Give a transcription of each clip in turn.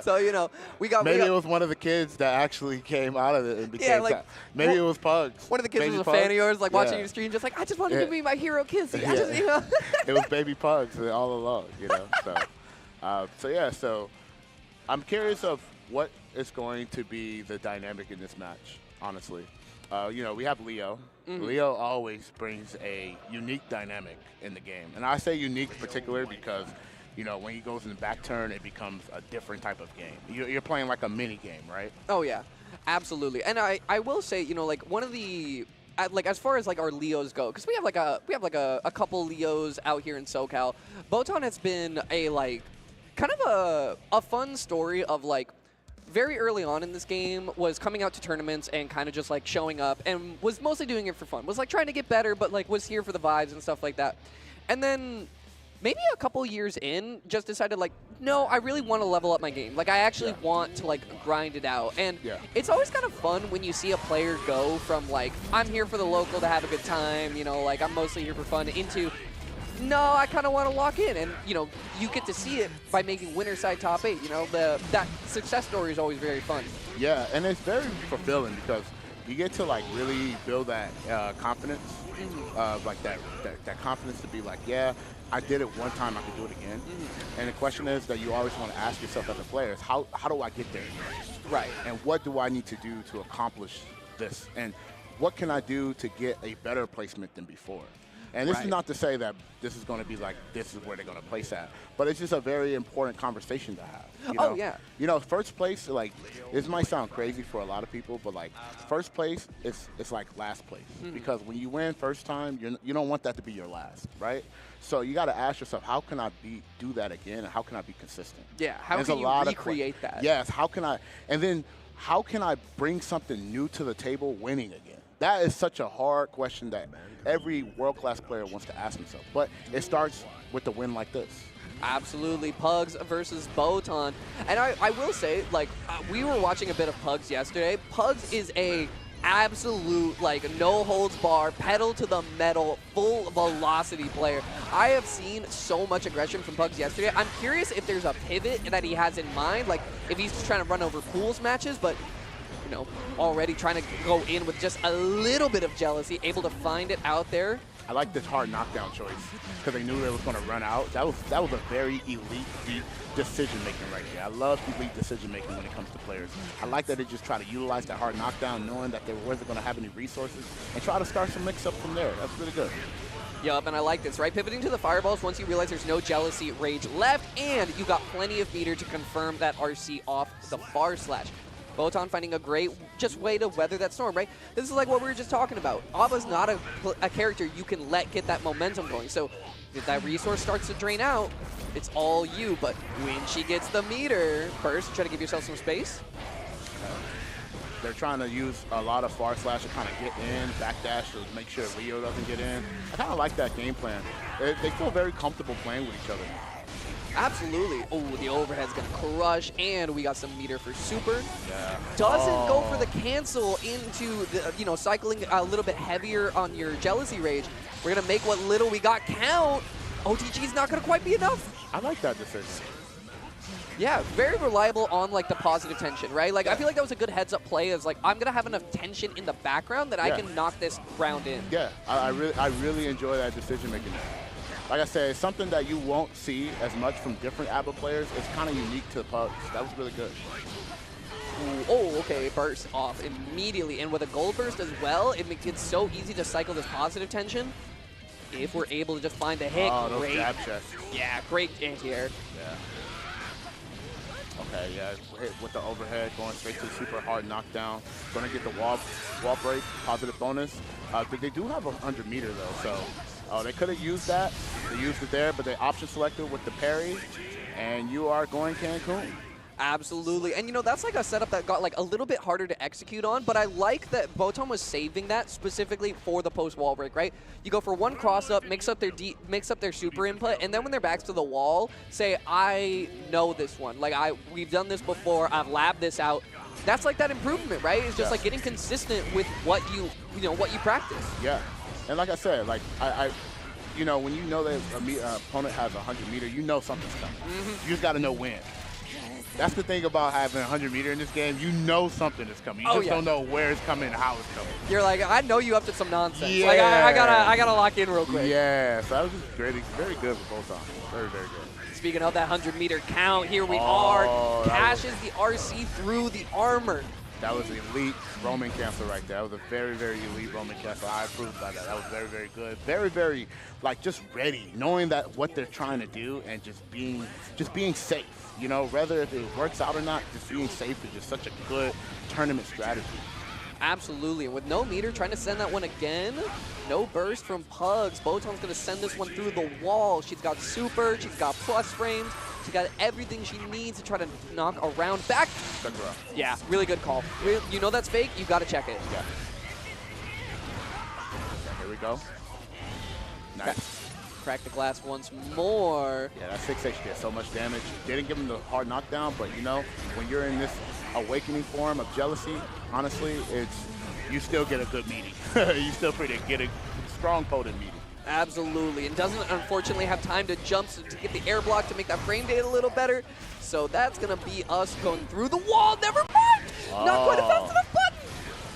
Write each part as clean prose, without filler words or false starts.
So, you know, Maybe it was one of the kids that actually came out of it and became maybe it was Pugs. One of the kids Baby was a Pugs? fan of yours, like watching Yeah. your stream, just like, I just wanted to be my hero Kizzy. Yeah. I just, you know. It was Baby Pugs all along, you know. So I'm curious of what is going to be the dynamic in this match, honestly. You know, we have Leo. Leo always brings a unique dynamic in the game. And I say unique particular because, you know, when he goes in the back turn, it becomes a different type of game. You're playing like a mini game, right? Oh, yeah. Absolutely. And I will say, you know, like one of the like as far as like our Leos go, because we have like a couple Leos out here in SoCal. Botan has been a like kind of a fun story of like very early on in this game was coming out to tournaments and kind of just like showing up and was mostly doing it for fun. Was like trying to get better, but like was here for the vibes and stuff like that. And then maybe a couple years in, just decided like, no, I really want to level up my game. Like I actually want to like grind it out. And it's always kind of fun when you see a player go from like, I'm here for the local to have a good time, you know, like I'm mostly here for fun, into no, I kind of want to lock in. And, you know, you get to see it by making winner side top 8. You know, that success story is always very fun. Yeah, and it's very fulfilling because you get to, like, really build that confidence, like that confidence to be like, yeah, I did it one time, I can do it again. And the question is that you always want to ask yourself as a player is, how do I get there again? Right. And what do I need to do to accomplish this? And what can I do to get a better placement than before? And this is not to say that this is going to be like, this is where they're going to place at. But it's just a very important conversation to have. You know? Oh, yeah. You know, first place, like, this might sound crazy for a lot of people, but, like, first place, it's like last place. Because when you win first time, you don't want that to be your last, right? So you got to ask yourself, how can I do that again, and how can I be consistent? Yeah, how can you recreate that? Yes, how can I, and then how can I bring something new to the table winning again? That is such a hard question that every world-class player wants to ask himself. But it starts with a win like this. Absolutely. Pugs versus Botan. And I will say, like, we were watching a bit of Pugs yesterday. Pugs is a absolute, like, no-holds-bar, pedal-to-the-metal, full velocity player. I have seen so much aggression from Pugs yesterday. I'm curious if there's a pivot that he has in mind, like, if he's just trying to run over pools matches, but you know, already trying to go in with just a little bit of jealousy, able to find it out there. I like this hard knockdown choice because they knew they was going to run out. That was a very elite decision-making right there. I love elite decision-making when it comes to players. I like that they just try to utilize that hard knockdown knowing that they wasn't going to have any resources and try to start some mix-up from there. That's really good. Yup, and I like this, right? Pivoting to the fireballs once you realize there's no jealousy rage left, and you got plenty of meter to confirm that RC off the far slash. Botan finding a great just way to weather that storm, right? This is like what we were just talking about. A.B.A's not a character you can let get that momentum going. So if that resource starts to drain out, it's all you. But when she gets the meter, first, try to give yourself some space. They're trying to use a lot of far slash to kind of get in, backdash to make sure Leo doesn't get in. I kind of like that game plan. They feel very comfortable playing with each other. Absolutely. Oh, the overhead's going to crush, and we got some meter for super. Yeah. Doesn't go for the cancel into the, you know, cycling a little bit heavier on your jealousy rage. We're going to make what little we got count. OTG's not going to quite be enough. I like that decision. Yeah, very reliable on, like, the positive tension, right? Like, I feel like that was a good heads-up play. It's like, I'm going to have enough tension in the background that I can knock this round in. Yeah, I really enjoy that decision-making. Like I said, it's something that you won't see as much from different A.B.A players. It's kind of unique to Pugs. That was really good. Ooh, oh, okay, burst off immediately. And with a gold burst as well, it makes it so easy to cycle this positive tension. If we're able to just find the hit, those jab checks. Yeah, great anti-air. Yeah. Okay, yeah, hit with the overhead, going straight to the super hard knockdown. Going to get the wall break, positive bonus. They do have 100 meter though, so they could have used that. They used it there, but they option selected with the parry, and you are going Cancun. Absolutely. And, you know, that's like a setup that got like a little bit harder to execute on, but I like that Botan was saving that specifically for the post-wall break, right? You go for one cross-up, mix up their super input, and then when they're back to the wall, say, I know this one. Like, we've done this before. I've labbed this out. That's like that improvement, right? It's just like getting consistent with what you practice. Yeah. And like I said, like, you know, when you know that an opponent has 100 meter, you know something's coming. You just got to know when. That's the thing about having 100-meter in this game. You know something is coming. You just don't know where it's coming and how it's coming. You're like, I know you up to some nonsense. Yeah. Like, I gotta lock in real quick. Yeah, so that was just great, very good for Botan. Very, very good. Speaking of that 100-meter count, here we are. Cashes the RC through the armor. That was elite Roman cancel right there. That was a very, very elite Roman cancel. I approved by that. That was very, very good. Very, very, like, just ready, knowing that what they're trying to do and just being safe. You know, whether if it works out or not, just being safe is just such a good tournament strategy. Absolutely, and with no meter, trying to send that one again. No burst from Pugs. Botan's gonna send this one through the wall. She's got super, she's got plus frames, she's got everything she needs to try to knock around back. Yeah, really good call. You know that's fake, you gotta check it. Yeah. Here we go. Nice. Crack the glass once more. Yeah, that 6H did so much damage. Didn't give him the hard knockdown, but you know, when you're in this awakening form of jealousy, honestly, you still get a good meeting. You still get a strong potent meeting. Absolutely, and doesn't unfortunately have time to jump to get the air block to make that frame data a little better. So that's gonna be us going through the wall. Never mind. Not quite a fast enough button.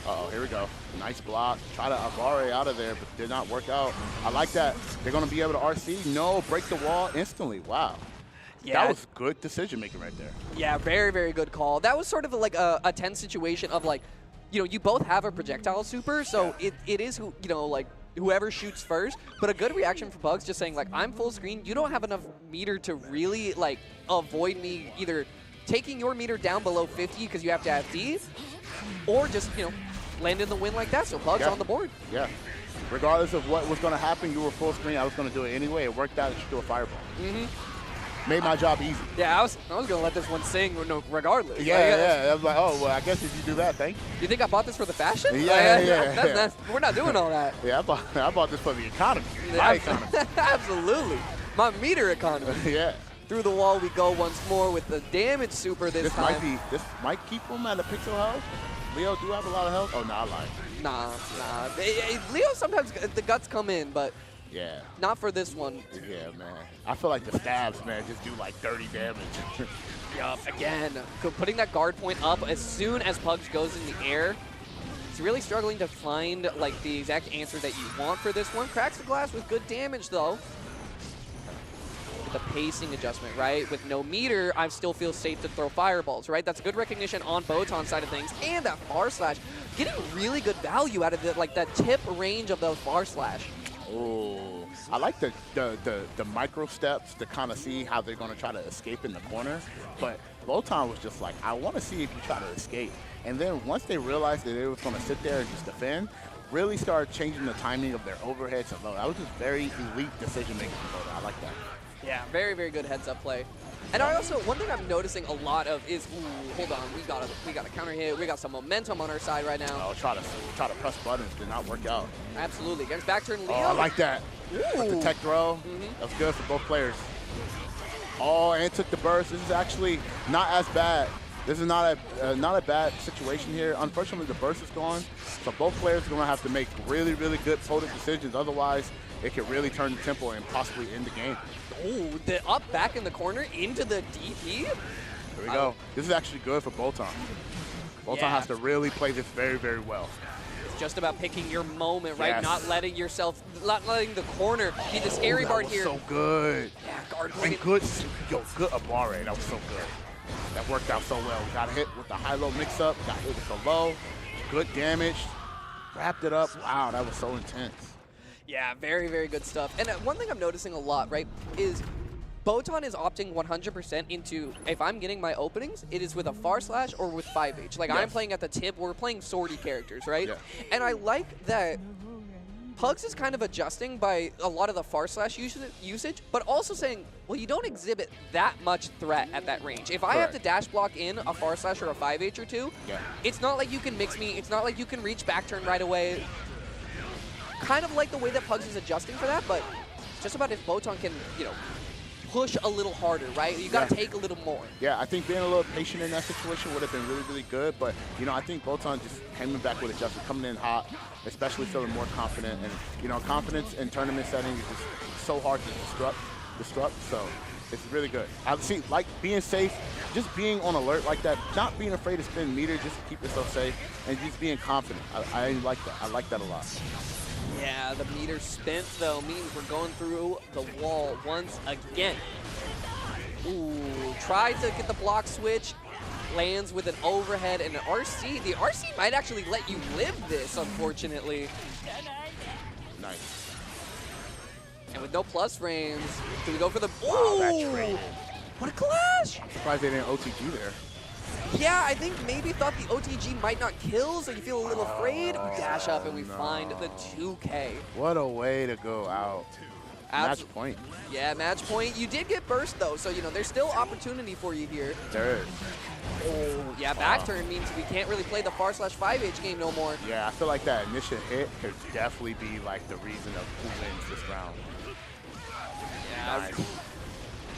Uh-oh, here we go. Nice block. Try to A.B.A out of there, but did not work out. I like that. They're going to be able to RC. No, break the wall instantly. Wow. Yeah. That was good decision-making right there. Yeah, very, very good call. That was sort of like a tense situation of like, you know, you both have a projectile super, so it is, you know, like, whoever shoots first, but a good reaction from Pugs just saying, like, I'm full screen. You don't have enough meter to really, like, avoid me either taking your meter down below 50 because you have to have D, or just, you know, land in the win like that, so Pugs on the board. Yeah. Regardless of what was going to happen, you were full screen. I was going to do it anyway. It worked out. It should do a fireball. Made my job easy. Yeah, I was going to let this one sing regardless. Yeah. I was like, oh, well, I guess if you do that, thank you. You think I bought this for the fashion? Yeah. We're not doing all that. Yeah, I bought this for the economy. My economy. Absolutely. My meter economy. Yeah. Through the wall we go once more with the damage super this time. This might keep him at a pixel health. Leo do have a lot of health? Oh, nah, I lied. Nah. Leo sometimes the guts come in, but yeah, not for this one. Yeah, man. I feel like the stabs, man, just do like 30 damage. Yup, again, putting that guard point up as soon as Pugs goes in the air. He's really struggling to find like the exact answer that you want for this one. Cracks the glass with good damage though. The pacing adjustment, right? With no meter, I still feel safe to throw fireballs, right? That's good recognition on Botan's side of things. And that far slash, getting really good value out of it, like that tip range of the far slash. Oh, I like the micro steps to kind of see how they're going to try to escape in the corner. But Botan was just like, I want to see if you try to escape. And then once they realized that they were going to sit there and just defend, really started changing the timing of their overhead to low. That was just very elite decision making from Botan. I like that. Yeah, very, very good heads-up play. And I also, one thing I'm noticing a lot of is, hold on, we got a counter hit. We got some momentum on our side right now. Oh, try to press buttons, did not work out. Absolutely, against back turn Leo. Oh, I like that. The tech throw, that was good for both players. Oh, and took the burst. This is actually not as bad. This is not a bad situation here. Unfortunately, the burst is gone, so both players are going to have to make really, really good potent decisions. Otherwise, it could really turn the tempo and possibly end the game. Oh, the up back in the corner into the DP? Here we go. This is actually good for Botan. Botan has to really play this very, very well. It's just about picking your moment, right? Not letting the corner be the scary part here. So good. Yeah, guard and good A.B.A. That was so good. That worked out so well. Got hit with the high-low mix-up, got hit with the low. Good damage. Wrapped it up. Wow, that was so intense. Yeah, very, very good stuff. And one thing I'm noticing a lot, right, is Botan is opting 100% into, if I'm getting my openings, it is with a far slash or with 5H. Like, I'm playing at the tip. We're playing swordy characters, right? Yeah. And I like that Pugs is kind of adjusting by a lot of the far slash usage, but also saying, well, you don't exhibit that much threat at that range. If I have to dash block in a far slash or a 5H or two, it's not like you can mix me. It's not like you can reach back turn right away. Kind of like the way that Pugs is adjusting for that, but just about if Botan can, you know, push a little harder, right? You got to take a little more. Yeah, I think being a little patient in that situation would have been really, really good, but, you know, I think Botan just came back with adjustment, coming in hot, especially feeling more confident. And, you know, confidence in tournament settings is just so hard to disrupt. So It's really good. I see, like being safe, just being on alert like that, not being afraid to spin meter just to keep yourself safe, and just being confident. I like that. I like that a lot. Yeah, the meter spent, though, means we're going through the wall once again. Ooh, tried to get the block switch, lands with an overhead and an RC. The RC might actually let you live this, unfortunately. Nice. And with no plus frames, do we go for the... Wow, that Ooh, trade. what a clash! Surprised they didn't OTG there. Yeah, I think maybe thought the OTG might not kill, so you feel a little afraid. Dash up and we find the 2K. What a way to go out. Match point. Yeah, match point. You did get burst, though, so, you know, there's still opportunity for you here. There is. Oh, yeah, back turn means we can't really play the far/5H game no more. Yeah, I feel like that initial hit could definitely be like the reason of who wins this round. Yeah, Nice.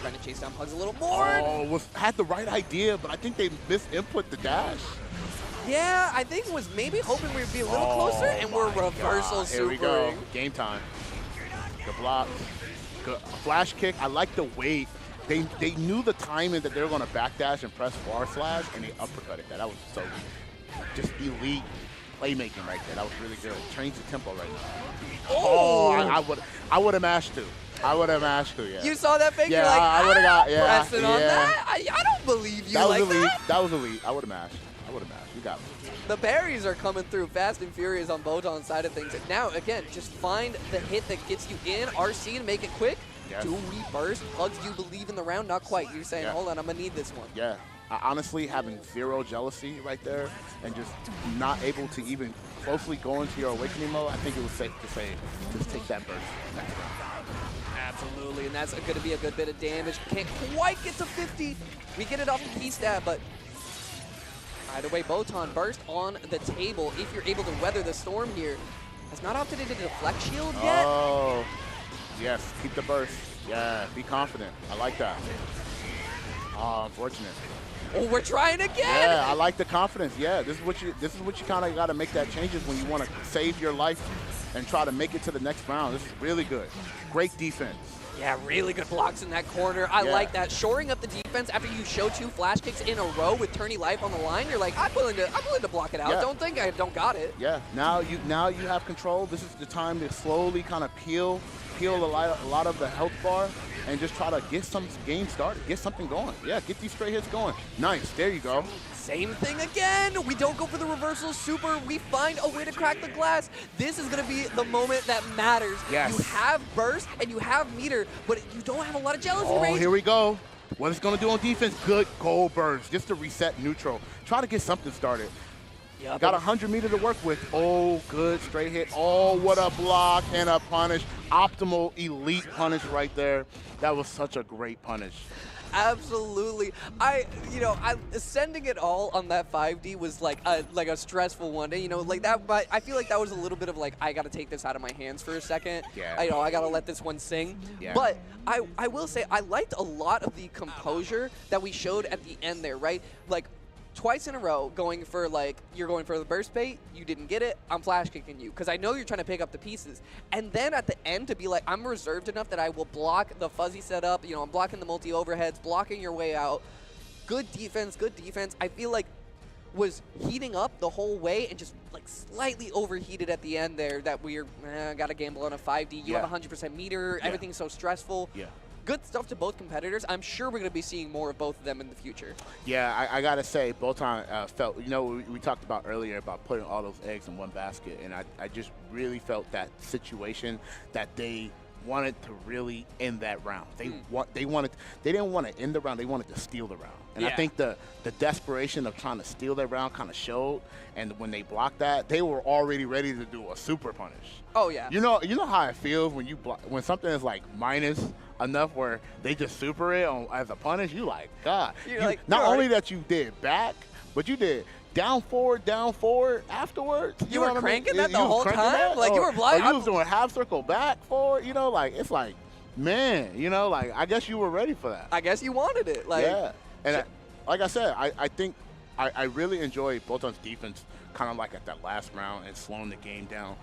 Trying to chase down Pugs a little more. Oh, had the right idea, but I think they misinput the dash. Yeah, I think was maybe hoping we'd be a little closer, and we're reversal supering. Here we go. Game time. Good block. Good. Flash kick. I like the weight. They knew the timing that they were going to backdash and press /, and they uppercutted that. That was so just elite playmaking right there. That was really good. Change the tempo right now. Oh, I would have mashed too. I would have mashed too, yeah. You saw that fake? Yeah, You're like, I would have got, yeah. pressing on that? I don't believe you that was like elite. that. That was elite. I would have mashed. I would have mashed. You got me. The berries are coming through fast and furious on Botan's side of things. And now, again, just find the hit that gets you in. RC to make it quick. Yes. Do we burst? Pugs, do you believe in the round? Not quite. You're saying, hold on, I'm going to need this one. Yeah. Honestly, having zero jealousy right there and just not able to even closely go into your awakening mode, I think it was safe to say, just take that burst. Absolutely, and that's going to be a good bit of damage. Can't quite get to 50. We get it off the key stab, but either way, Botan burst on the table. If you're able to weather the storm here, has not opted into deflect shield yet. Oh, yes, keep the burst. Yeah, be confident. I like that. Oh, unfortunate. Oh, we're trying again. Yeah, I like the confidence. Yeah, this is what you kind of got to make that changes when you want to save your life and try to make it to the next round. This is really good. Great defense. Yeah, really good blocks in that corner. I like that. Shoring up the defense after you show 2 flash kicks in a row with tourney life on the line. You're like, I'm willing to block it out. Yeah. Don't think I don't got it. Yeah. Now you have control. This is the time to slowly kind of peel a lot of the health bar and just try to get some game started. Get something going. Yeah, get these straight hits going. Nice. There you go. Same thing again. We don't go for the reversal super. We find a way to crack the glass. This is going to be the moment that matters. Yes. You have burst and you have meter, but you don't have a lot of jealousy range. Oh, here we go. What it's going to do on defense? Good goal burst, just to reset neutral. Try to get something started. Yeah, got 100 meters to work with. Oh, good straight hit. Oh, what a block and a punish. Optimal elite punish right there. That was such a great punish. Absolutely. Sending it all on that 5D was like a stressful one. You know, like that. But I feel like that was a little bit of like, I got to take this out of my hands for a second. Yeah. I got to let this one sing. Yeah. But I will say I liked a lot of the composure that we showed at the end there, right? Like, twice in a row going for you're going for the burst bait, you didn't get it, I'm flash kicking you because I know you're trying to pick up the pieces. And then at the end to be like, I'm reserved enough that I will block the fuzzy setup, you know, I'm blocking the multi overheads, blocking your way out. Good defense, good defense. I feel like was heating up the whole way and just like slightly overheated at the end there that we're got to gamble on a 5D. You have 100% meter, everything's so stressful. Yeah. Good stuff to both competitors. I'm sure we're going to be seeing more of both of them in the future. Yeah, I got to say, Botan felt, you know, we talked about earlier about putting all those eggs in one basket, and I just really felt that situation that they wanted to really end that round. They didn't want to end the round, they wanted to steal the round. And I think the desperation of trying to steal that round kind of showed, and when they blocked that, they were already ready to do a super punish. Oh yeah. You know how it feels when when something is like minus enough where they just super it as a punish. You like, God. Not only that you did back, but you did down forward afterwards. You were cranking that the whole time? Like you were blocking? You was doing half circle back forward. You know, like it's like, man, you know, like I guess you were ready for that. I guess you wanted it. Like, yeah. And like I said, I think I really enjoyed Botan's defense kind of like at that last round and slowing the game down.